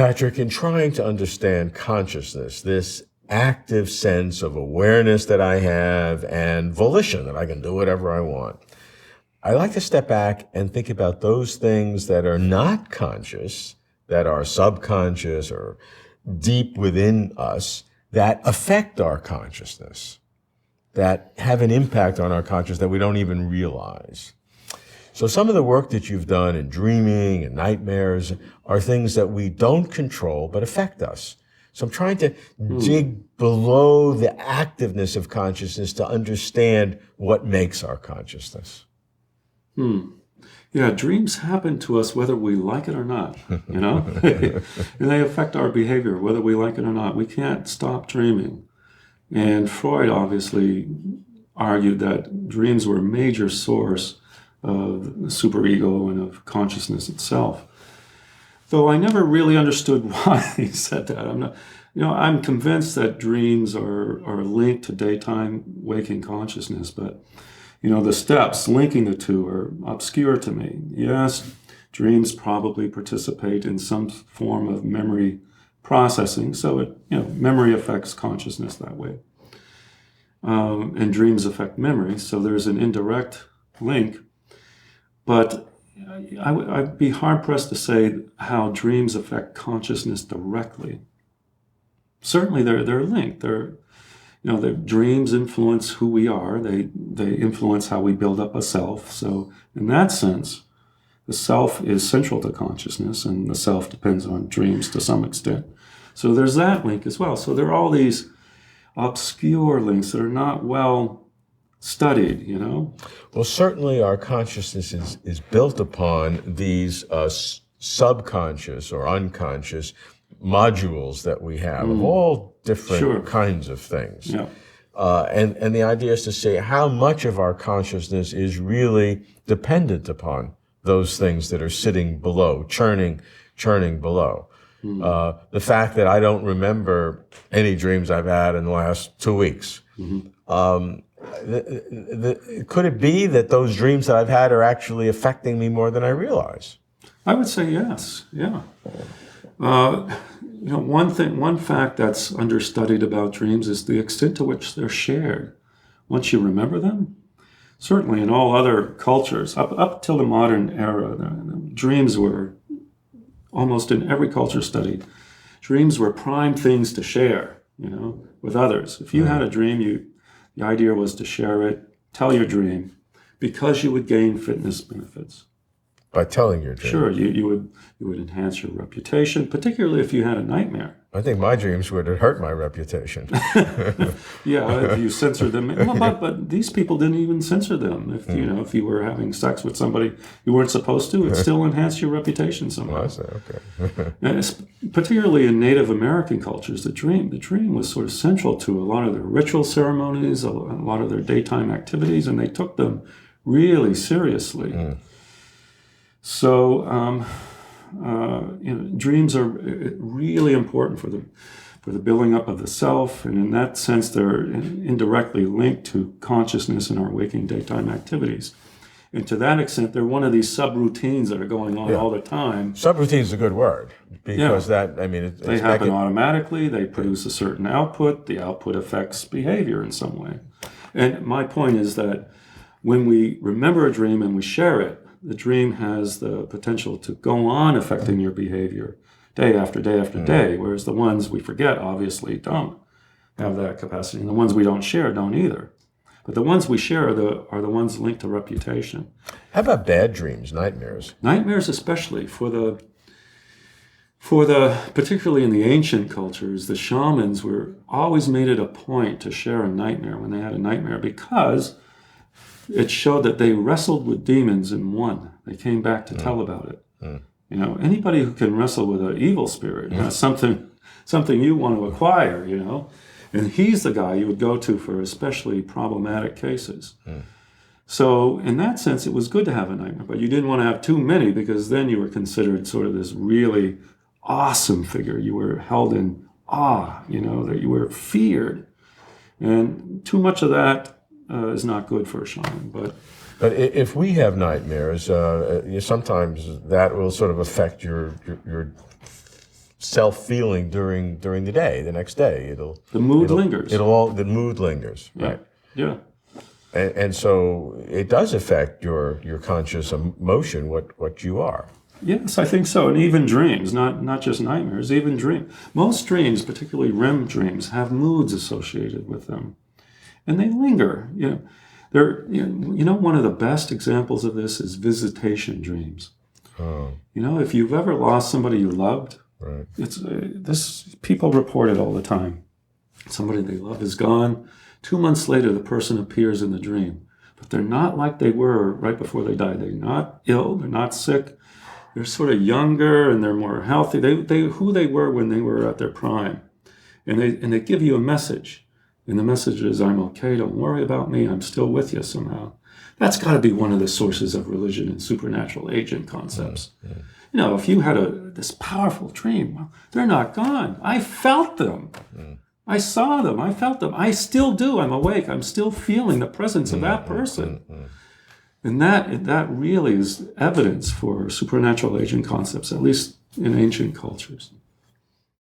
Patrick, in trying to understand consciousness, this active sense of awareness that I have and volition that I can do whatever I want, I like to step back and think about those things that are not conscious, that are subconscious or deep within us, that affect our consciousness, that have an impact on our consciousness that we don't even realize. So some of the work that you've done in dreaming and nightmares are things that we don't control but affect us. So I'm trying to dig below the activeness of consciousness to understand what makes our consciousness. Yeah, dreams happen to us whether we like it or not, you know? And they affect our behavior whether we like it or not. We can't stop dreaming. And Freud obviously argued that dreams were a major source of the superego and of consciousness itself. Though I never really understood why he said that. I'm convinced that dreams are linked to daytime waking consciousness, but the steps linking the two are obscure to me. Yes, dreams probably participate in some form of memory processing, so memory affects consciousness that way. And dreams affect memory, so there's an indirect link. But I'd be hard-pressed to say how dreams affect consciousness directly. Certainly they're linked. The dreams influence who we are. They influence how we build up a self. So in that sense, the self is central to consciousness, and the self depends on dreams to some extent. So there's that link as well. So there are all these obscure links that are not well studied, Well, certainly our consciousness is built upon these subconscious or unconscious modules that we have of all different kinds of things. Yeah. And the idea is to say how much of our consciousness is really dependent upon those things that are sitting below, churning below. The fact that I don't remember any dreams I've had in the last 2 weeks. Could it be that those dreams that I've had are actually affecting me more than I realize? I would say yes. Yeah. One fact that's understudied about dreams is the extent to which they're shared. Once you remember them, certainly in all other cultures, up till the modern era, dreams were, almost in every culture studied, dreams were prime things to share, with others. If you had a dream, the idea was to share it, tell your dream, because you would gain fitness benefits. By telling your dream? Sure, you would enhance your reputation, particularly if you had a nightmare. I think my dreams would have hurt my reputation. Yeah, if you censor them. Well, but these people didn't even censor them. If you were having sex with somebody you weren't supposed to, it still enhanced your reputation somehow. Well, I see, okay. And particularly in Native American cultures, the dream was sort of central to a lot of their ritual ceremonies, a lot of their daytime activities, and they took them really seriously. So, dreams are really important for the building up of the self, and in that sense, they're indirectly linked to consciousness in our waking daytime activities. And to that extent, they're one of these subroutines that are going on all the time. Subroutine is a good word because they happen automatically. They produce a certain output. The output affects behavior in some way. And my point is that when we remember a dream and we share it, the dream has the potential to go on affecting your behavior day after day after day, whereas the ones we forget obviously don't have that capacity, and the ones we don't share don't either. But the ones we share are the ones linked to reputation. How about bad dreams, nightmares? Nightmares, especially for the particularly in the ancient cultures, the shamans were always made it a point to share a nightmare when they had a nightmare, because it showed that they wrestled with demons and won. They came back to tell about it. Anybody who can wrestle with an evil spirit, something you want to acquire, and he's the guy you would go to for especially problematic cases. So in that sense, it was good to have a nightmare, but you didn't want to have too many, because then you were considered sort of this really awesome figure. You were held in awe, that you were feared. And too much of that is not good for a shaman. But if we have nightmares, sometimes that will sort of affect your self-feeling during the day, the next day. The mood lingers. The mood lingers, right? Yeah. And so it does affect your conscious emotion, what you are. Yes, I think so. And even dreams, not just nightmares, even dreams. Most dreams, particularly REM dreams, have moods associated with them. And they linger. One of the best examples of this is visitation dreams. Oh, If you've ever lost somebody you loved, right. this people report it all the time. Somebody they love is gone. 2 months later, the person appears in the dream. But they're not like they were right before they died. They're not ill. They're not sick. They're sort of younger and they're more healthy. They who they were when they were at their prime. And they give you a message. And the message is, I'm okay, don't worry about me, I'm still with you somehow. That's got to be one of the sources of religion and supernatural agent concepts. If you had this powerful dream, well, they're not gone. I felt them. I saw them. I felt them. I still do. I'm awake. I'm still feeling the presence of that person. And that really is evidence for supernatural agent concepts, at least in ancient cultures.